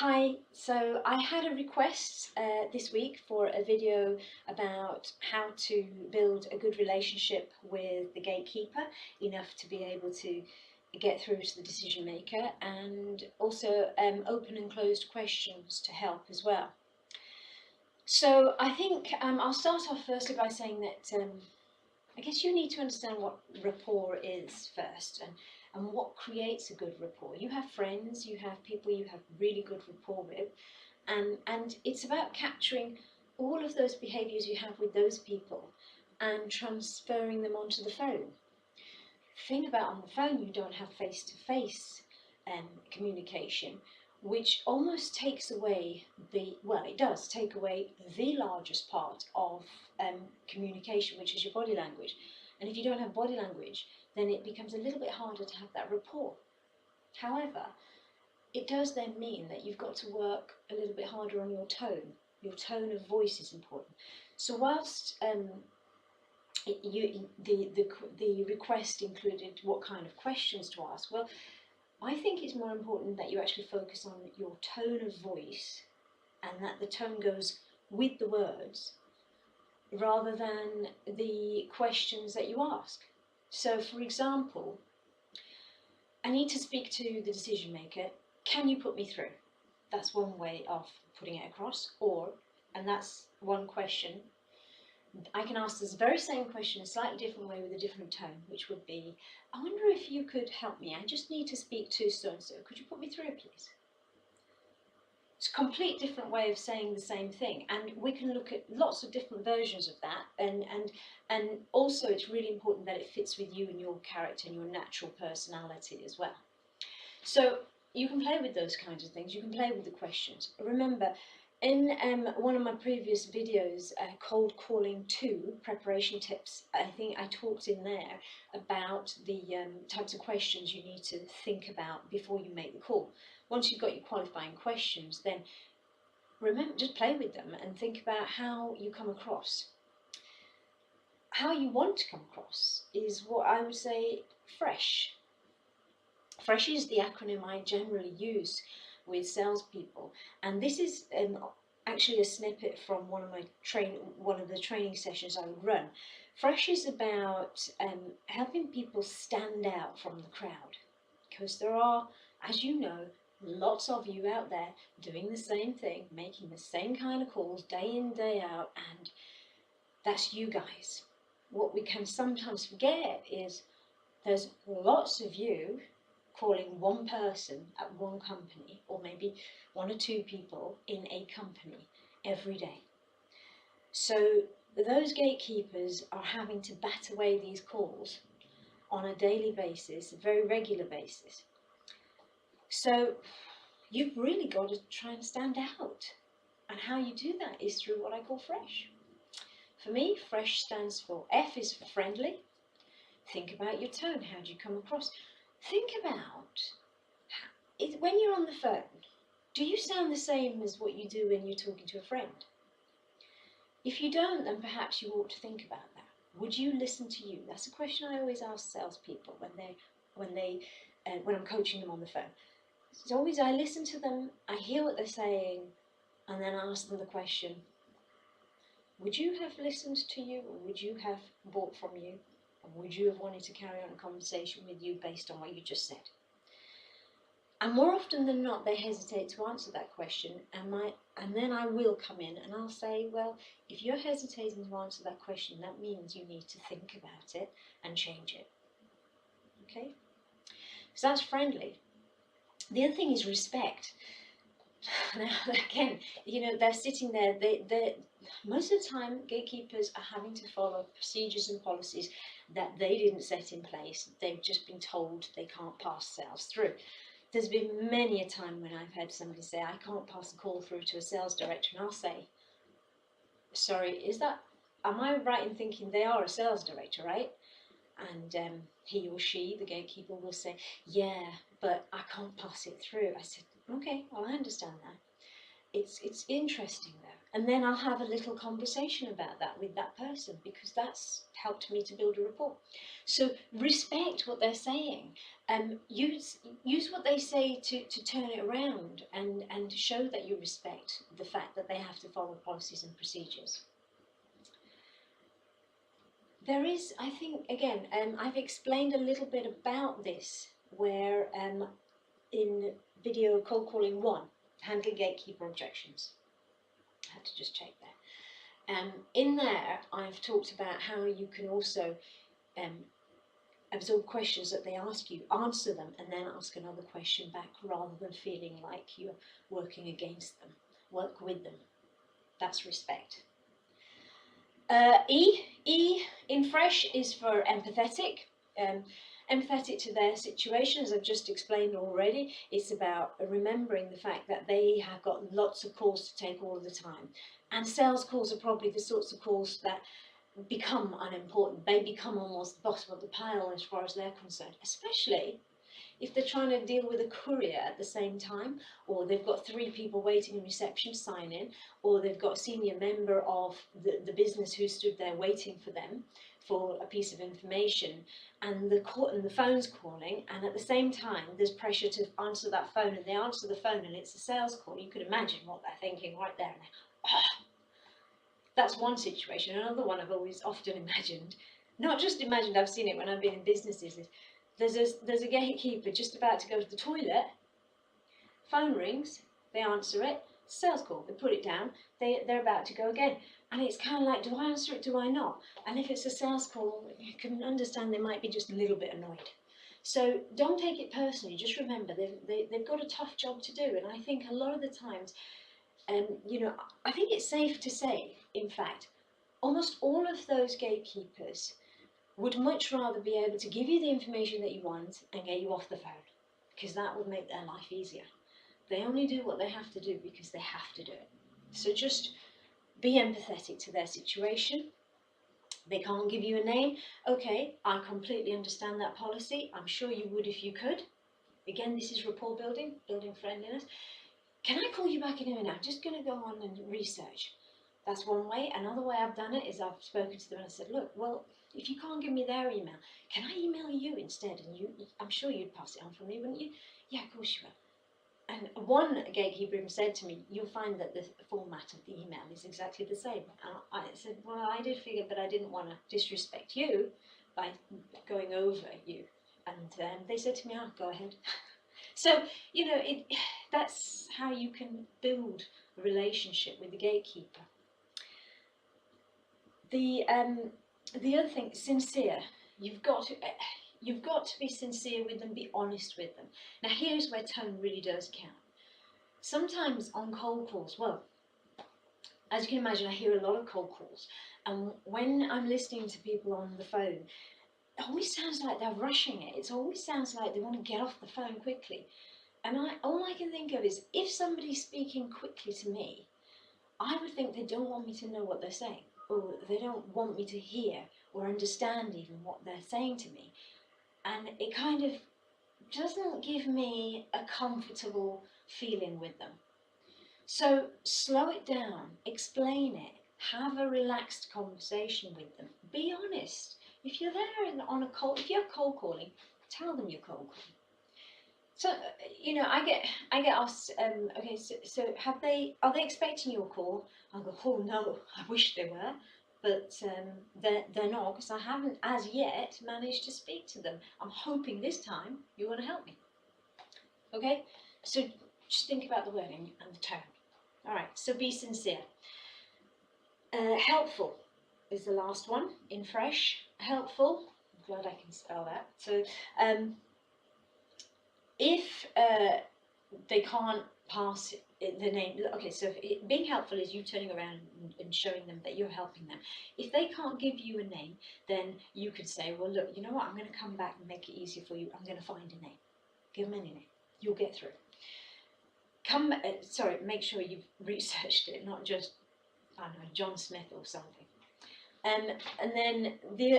Hi, so I had a request this week for a video about how to build a good relationship with the gatekeeper, enough to be able to get through to the decision maker, and also open and closed questions to help as well. So I think I'll start off firstly by saying that I guess you need to understand what rapport is first, and what creates a good rapport. You have friends, you have people you have really good rapport with, and it's about capturing all of those behaviours you have with those people and transferring them onto the phone. The thing about on the phone, you don't have face-to-face communication, which almost takes away it does take away the largest part of communication, which is your body language. And if you don't have body language, then it becomes a little bit harder to have that rapport. However, it does then mean that you've got to work a little bit harder on your tone. Your tone of voice is important. So whilst the request included what kind of questions to ask, well, I think it's more important that you actually focus on your tone of voice and that the tone goes with the words rather than the questions that you ask. So, for example, I need to speak to the decision maker. Can you put me through? That's one way of putting it across. Or, and that's one question, I can ask this very same question a slightly different way with a different tone, which would be, I wonder if you could help me. I just need to speak to so-and-so. Could you put me through, please? It's a complete different way of saying the same thing, and we can look at lots of different versions of that, and also it's really important that it fits with you and your character and your natural personality as well. So you can play with those kinds of things. You can play with the questions. Remember, in one of my previous videos, Cold Calling 2, Preparation Tips, I think I talked in there about the types of questions you need to think about before you make the call. Once you've got your qualifying questions, then remember, just play with them and think about how you come across. How you want to come across is what I would say fresh. Fresh is the acronym I generally use with salespeople, and this is actually a snippet from one of the training sessions I would run. Fresh is about helping people stand out from the crowd, because there are, as you know, lots of you out there doing the same thing, making the same kind of calls day in, day out, and that's you guys. What we can sometimes forget is there's lots of you calling one person at one company, or maybe one or two people in a company every day. So those gatekeepers are having to bat away these calls on a daily basis, a very regular basis. So you've really got to try and stand out. And how you do that is through what I call fresh. For me, fresh stands for F is for friendly. Think about your tone. How do you come across? Think about when you're on the phone, do you sound the same as what you do when you're talking to a friend? If you don't, then perhaps you ought to think about that. Would you listen to you? That's a question I always ask salespeople when I'm coaching them on the phone. It's always, I listen to them, I hear what they're saying, and then I ask them the question, would you have listened to you, or would you have bought from you? And would you have wanted to carry on a conversation with you based on what you just said? And more often than not, they hesitate to answer that question, and then I will come in and I'll say, well, if you're hesitating to answer that question, that means you need to think about it and change it. Okay? So that's friendly. The other thing is respect. Now, again, you know, they're sitting there, most of the time, gatekeepers are having to follow procedures and policies that they didn't set in place. They've just been told they can't pass sales through. There's been many a time when I've had somebody say, I can't pass a call through to a sales director, and I'll say, sorry, am I right in thinking they are a sales director, right? And he or she, the gatekeeper, will say, yeah, but I can't pass it through. I said, okay, well, I understand that. it's interesting though. And then I'll have a little conversation about that with that person, because that's helped me to build a rapport. So respect what they're saying. Use what they say to turn it around and to show that you respect the fact that they have to follow policies and procedures. There is, I think, again, I've explained a little bit about this where in video cold calling 1, handling gatekeeper objections. I had to just check there. In there, I've talked about how you can also absorb questions that they ask you, answer them, and then ask another question back rather than feeling like you're working against them. Work with them. That's respect. E in fresh is for empathetic. Empathetic to their situation, as I've just explained already. It's about remembering the fact that they have got lots of calls to take all of the time. And sales calls are probably the sorts of calls that become unimportant. They become almost the bottom of the pile as far as they're concerned, especially if they're trying to deal with a courier at the same time, or they've got 3 people waiting in reception sign in, or they've got a senior member of the business who stood there waiting for them for a piece of information, and the phone's calling, and at the same time there's pressure to answer that phone, and they answer the phone and it's a sales call. You could imagine what they're thinking right there. And oh, that's one situation. Another one I've always often imagined, not just imagined, I've seen it when I've been in businesses, is there's a gatekeeper just about to go to the toilet, phone rings, they answer it, sales call, they put it down, they're about to go again. And it's kind of like, do I answer it, do I not? And if it's a sales call, you can understand they might be just a little bit annoyed. So don't take it personally, just remember they've got a tough job to do. And I think a lot of the times, you know, I think it's safe to say, in fact, almost all of those gatekeepers would much rather be able to give you the information that you want and get you off the phone, because that would make their life easier. They only do what they have to do because they have to do it. So just be empathetic to their situation. They can't give you a name. Okay, I completely understand that policy. I'm sure you would if you could. Again, this is rapport building, building friendliness. Can I call you back in a minute? I'm just going to go on and research. That's one way. Another way I've done it is I've spoken to them and I said, look, well, if you can't give me their email, can I email you instead? And I'm sure you'd pass it on for me, wouldn't you? Yeah, of course you will. And one gatekeeper even said to me, you'll find that the format of the email is exactly the same. And I said, well, I did figure, but I didn't want to disrespect you by going over you. And they said to me, oh, go ahead. So, you know, that's how you can build a relationship with the gatekeeper. The other thing, sincere. You've got to be sincere with them, be honest with them. Now here's where tone really does count. Sometimes on cold calls, well, as you can imagine, I hear a lot of cold calls, and when I'm listening to people on the phone, it always sounds like they're rushing it. It always sounds like they want to get off the phone quickly. And all I can think of is, if somebody's speaking quickly to me, I would think they don't want me to know what they're saying, or they don't want me to hear or understand even what they're saying to me. And it kind of doesn't give me a comfortable feeling with them. So slow it down, explain it, have a relaxed conversation with them. Be honest. If you're there on a call, if you're cold calling, tell them you're cold calling. So, you know, I get asked, okay, so are they expecting your call? I'll go, oh no, I wish they were, but they're not, because I haven't as yet managed to speak to them. I'm hoping this time you want to help me. Okay, so just think about the wording and the tone. All right, so be sincere. Helpful is the last one in fresh. Helpful. I'm glad I can spell that. So, if they can't pass the name, okay, so being helpful is you turning around and showing them that you're helping them. If they can't give you a name, then you could say, well, look, you know what, I'm going to come back and make it easier for you. I'm going to find a name. Give them any name. You'll get through. Make sure you've researched it, not just, I don't know, John Smith or something. And then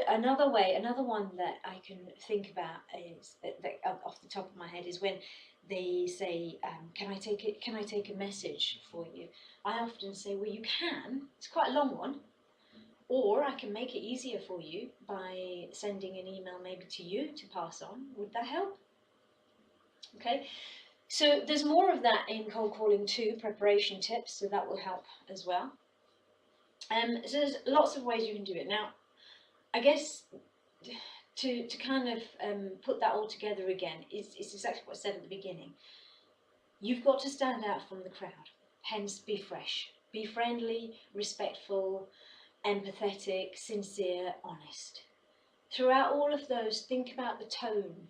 another one that I can think about is that off the top of my head is when they say, can I take a message for you? I often say, well, you can. It's quite a long one. Or I can make it easier for you by sending an email maybe to you to pass on. Would that help? Okay. So there's more of that in cold calling too, preparation tips, so that will help as well. So there's lots of ways you can do it. Now, I guess to kind of put that all together again is exactly what I said at the beginning. You've got to stand out from the crowd, hence be fresh. Be friendly, respectful, empathetic, sincere, honest. Throughout all of those, think about the tone,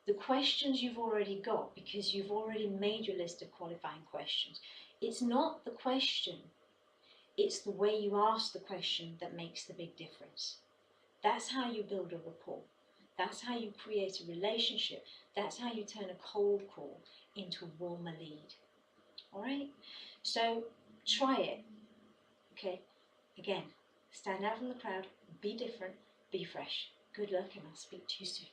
the questions you've already got, because you've already made your list of qualifying questions. It's not the question, it's the way you ask the question that makes the big difference. That's how you build a rapport. That's how you create a relationship. That's how you turn a cold call into a warmer lead. All right? So try it. Okay? Again, stand out from the crowd, be different, be fresh. Good luck, and I'll speak to you soon.